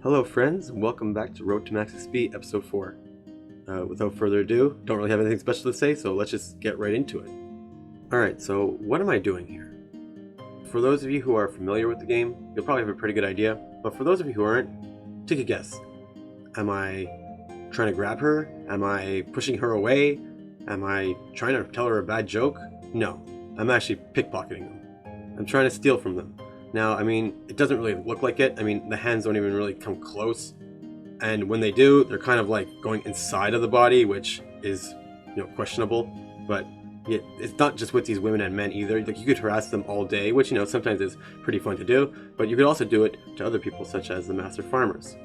Hello friends, and welcome back to Road to Max XP episode 4. Without further ado, don't really have anything special to say, so let's just get right into it. Alright, so what am I doing here? For those of you who are familiar with the game, you'll probably have a pretty good idea, but for those of you who aren't, take a guess. Am I trying to grab her? Am I pushing her away? Am I trying to tell her a bad joke? No, I'm actually pickpocketing them. I'm trying to steal from them. Now, I mean, it doesn't really look like it. I mean, the hands don't even really come close. And when they do, they're kind of like going inside of the body, which is, questionable. But it's not just with these women and men either. Like, you could harass them all day, which, sometimes is pretty fun to do. But you could also do it to other people, such as the master farmers.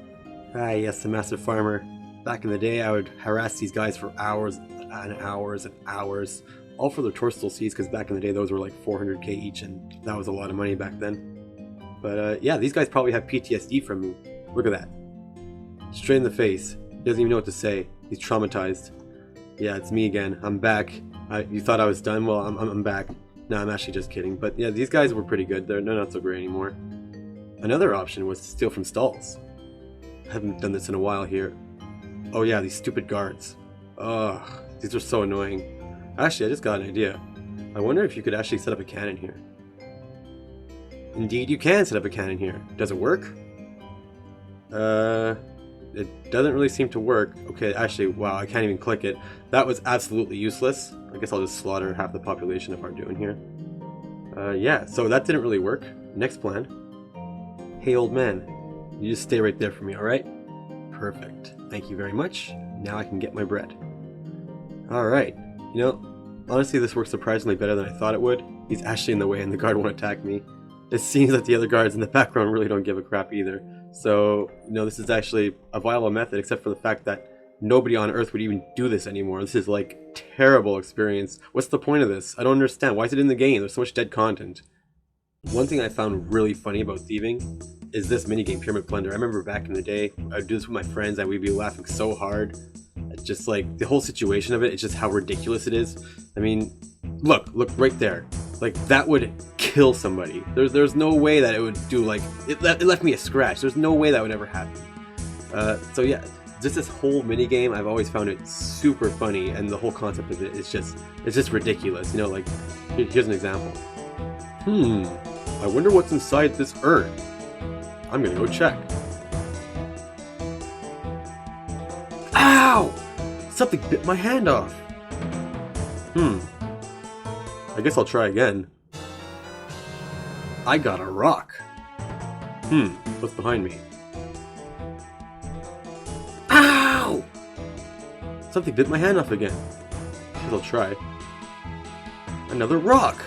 Ah, yes, the master farmer. Back in the day, I would harass these guys for hours and hours and hours. All for their torso seeds, because back in the day, those were like 400k each, and that was a lot of money back then. But yeah, these guys probably have PTSD from me. Look at that. Straight in the face. He doesn't even know what to say. He's traumatized. Yeah, it's me again. I'm back. You thought I was done? Well, I'm back. No, I'm actually just kidding. But yeah, these guys were pretty good. They're not so great anymore. Another option was to steal from stalls. I haven't done this in a while here. Oh yeah, these stupid guards. Ugh, these are so annoying. Actually, I just got an idea. I wonder if you could actually set up a cannon here. Indeed, you can set up a cannon here. Does it work? It doesn't really seem to work. Okay, actually, wow, I can't even click it. That was absolutely useless. I guess I'll just slaughter half the population of Arduin here. Yeah, so that didn't really work. Next plan. Hey, old man. You just stay right there for me, alright? Perfect. Thank you very much. Now I can get my bread. Alright. Honestly, this works surprisingly better than I thought it would. He's actually in the way and the guard won't attack me. It seems that the other guards in the background really don't give a crap either. So, this is actually a viable method, except for the fact that nobody on Earth would even do this anymore. This is like terrible experience. What's the point of this? I don't understand. Why is it in the game? There's so much dead content. One thing I found really funny about thieving is this minigame, Pyramid Plunder. I remember back in the day, I'd do this with my friends and we'd be laughing so hard. It's just like the whole situation of it, it's just how ridiculous it is. I mean, look right there. Like, that would kill somebody. There's no way that it would do, like, it left me a scratch. There's no way that would ever happen. So yeah, just this whole minigame, I've always found it super funny, and the whole concept of it is just ridiculous. Like, here's an example. I wonder what's inside this urn. I'm gonna go check. Ow! Something bit my hand off. I guess I'll try again. I got a rock. What's behind me? Ow! Something bit my hand off again. Guess I'll try. Another rock!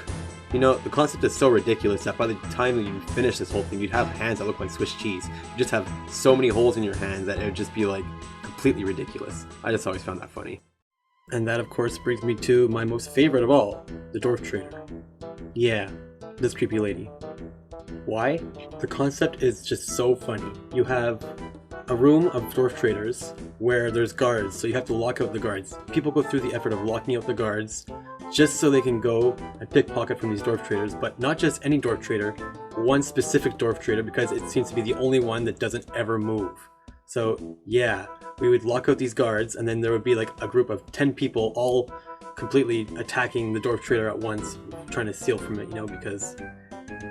The concept is so ridiculous that by the time that you finish this whole thing, you'd have hands that look like Swiss cheese. You just have so many holes in your hands that it would just be like completely ridiculous. I just always found that funny. And that, of course, brings me to my most favorite of all, the Dwarf Trader. Yeah, this creepy lady. Why? The concept is just so funny. You have a room of Dwarf Traders where there's guards, so you have to lock out the guards. People go through the effort of locking out the guards just so they can go and pickpocket from these Dwarf Traders, but not just any Dwarf Trader, one specific Dwarf Trader, because it seems to be the only one that doesn't ever move. So yeah, we would lock out these guards, and then there would be like a group of 10 people all completely attacking the Dwarf Trader at once, trying to steal from it, because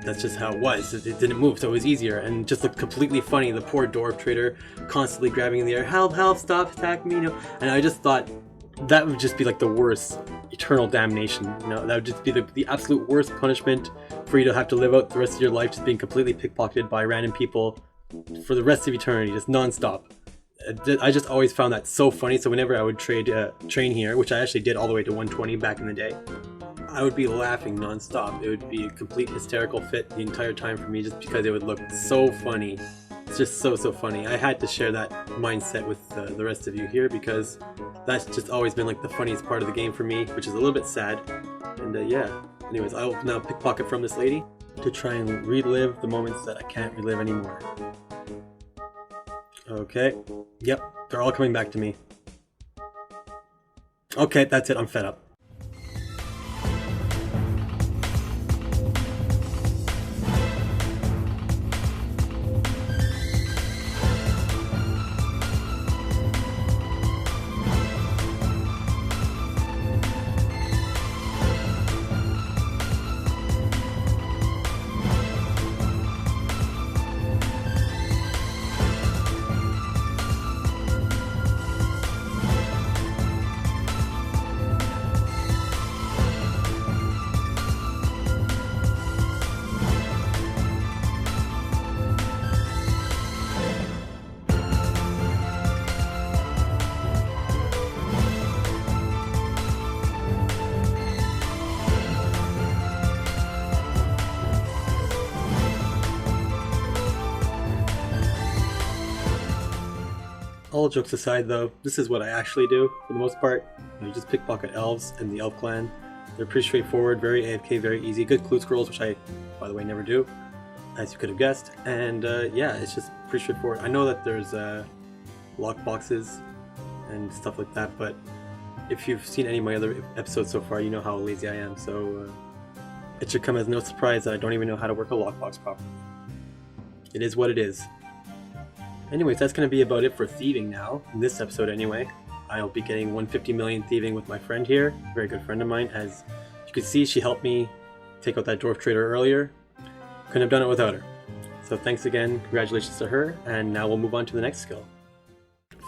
that's just how it was. It didn't move, so it was easier, and just looked completely funny. The poor Dwarf Trader constantly grabbing in the air, help, help, stop attacking me, And I just thought that would just be like the worst eternal damnation, That would just be the absolute worst punishment for you to have to live out the rest of your life, just being completely pickpocketed by random people for the rest of eternity, just non-stop. I just always found that so funny, so whenever I would train here, which I actually did all the way to 120 back in the day, I would be laughing non-stop. It would be a complete hysterical fit the entire time for me, just because it would look so funny. It's just so funny. I had to share that mindset with the rest of you here, because that's just always been like the funniest part of the game for me, which is a little bit sad. And yeah, anyways, I will now pickpocket from this lady to try and relive the moments that I can't relive anymore. Okay, yep, they're all coming back to me. Okay, that's it, I'm fed up. All jokes aside though, this is what I actually do for the most part. You just pickpocket elves and the elf clan. They're pretty straightforward, very AFK, very easy. Good clue scrolls, which I, by the way, never do, as you could have guessed. And yeah, it's just pretty straightforward. I know that there's lock boxes and stuff like that, but if you've seen any of my other episodes so far, you know how lazy I am, so it should come as no surprise that I don't even know how to work a lockbox properly. It is what it is. Anyways, that's going to be about it for thieving now, in this episode anyway. I'll be getting 150 million thieving with my friend here, a very good friend of mine. As you can see, she helped me take out that dwarf trader earlier. Couldn't have done it without her. So thanks again, congratulations to her, and now we'll move on to the next skill.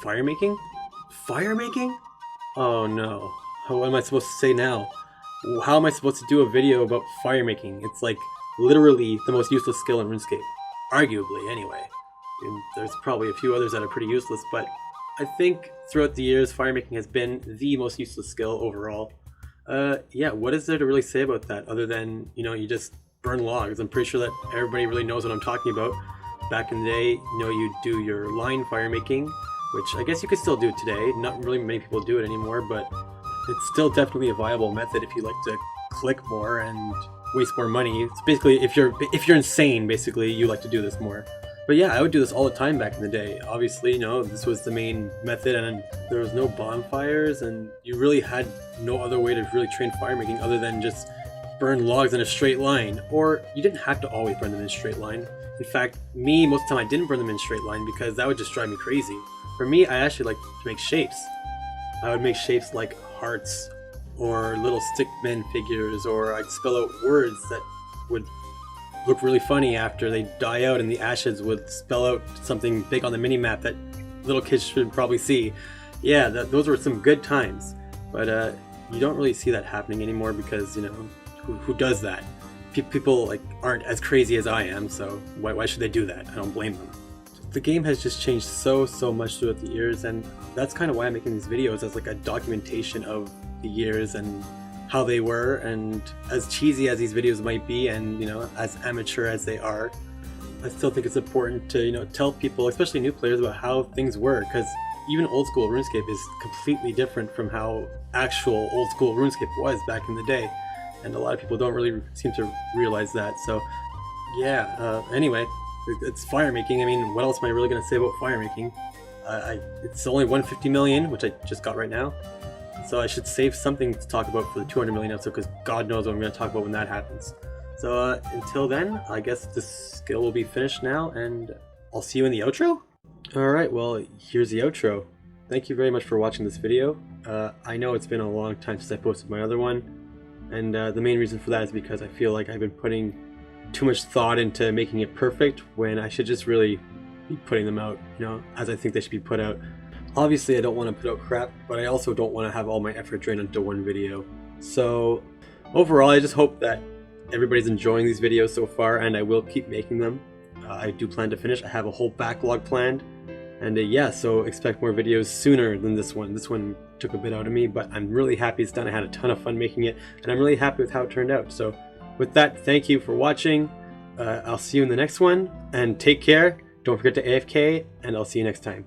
Fire making? Fire making? Oh no. What am I supposed to say now? How am I supposed to do a video about fire making? It's like literally the most useless skill in Runescape. Arguably, anyway. I mean, there's probably a few others that are pretty useless, but I think throughout the years, fire making has been the most useless skill overall. Yeah, what is there to really say about that other than, you know, you just burn logs? I'm pretty sure that everybody really knows what I'm talking about. Back in the day, you know, you do your line fire making, which I guess you could still do today. Not really many people do it anymore, but it's still definitely a viable method if you like to click more and waste more money. It's basically, if you're insane, basically, you like to do this more. But yeah, I would do this all the time back in the day. Obviously, you know, this was the main method, and there was no bonfires, and you really had no other way to really train fire making other than just burn logs in a straight line. Or you didn't have to always burn them in a straight line. In fact, me, most of the time I didn't burn them in a straight line because that would just drive me crazy. For me, I actually like to make shapes. I would make shapes like hearts, or little stickman figures, or I'd spell out words that would look really funny after they die out, and the ashes would spell out something big on the mini-map that little kids should probably see. Yeah, those were some good times, but you don't really see that happening anymore because, you know, who does that? People like aren't as crazy as I am, so why should they do that? I don't blame them. The game has just changed so much throughout the years, and that's kind of why I'm making these videos, as like a documentation of the years and how they were. And as cheesy as these videos might be, and, you know, as amateur as they are, I still think it's important to, you know, tell people, especially new players, about how things were, because even old school RuneScape is completely different from how actual old school RuneScape was back in the day, and a lot of people don't really seem to realize that. So yeah, anyway, it's fire making. I mean, what else am I really going to say about fire making? It's only 150 million, which I just got right now. So I should save something to talk about for the 200 million episode, because God knows what I'm going to talk about when that happens. So until then, I guess this skill will be finished now, and I'll see you in the outro? Alright, well, here's the outro. Thank you very much for watching this video. I know it's been a long time since I posted my other one, and the main reason for that is because I feel like I've been putting too much thought into making it perfect, when I should just really be putting them out, you know, as I think they should be put out. Obviously, I don't want to put out crap, but I also don't want to have all my effort drained into one video. So overall, I just hope that everybody's enjoying these videos so far, and I will keep making them. I do plan to finish. I have a whole backlog planned, and yeah, so expect more videos sooner than this one. This one took a bit out of me, but I'm really happy it's done. I had a ton of fun making it, and I'm really happy with how it turned out. So with that, thank you for watching. I'll see you in the next one, and take care. Don't forget to AFK, and I'll see you next time.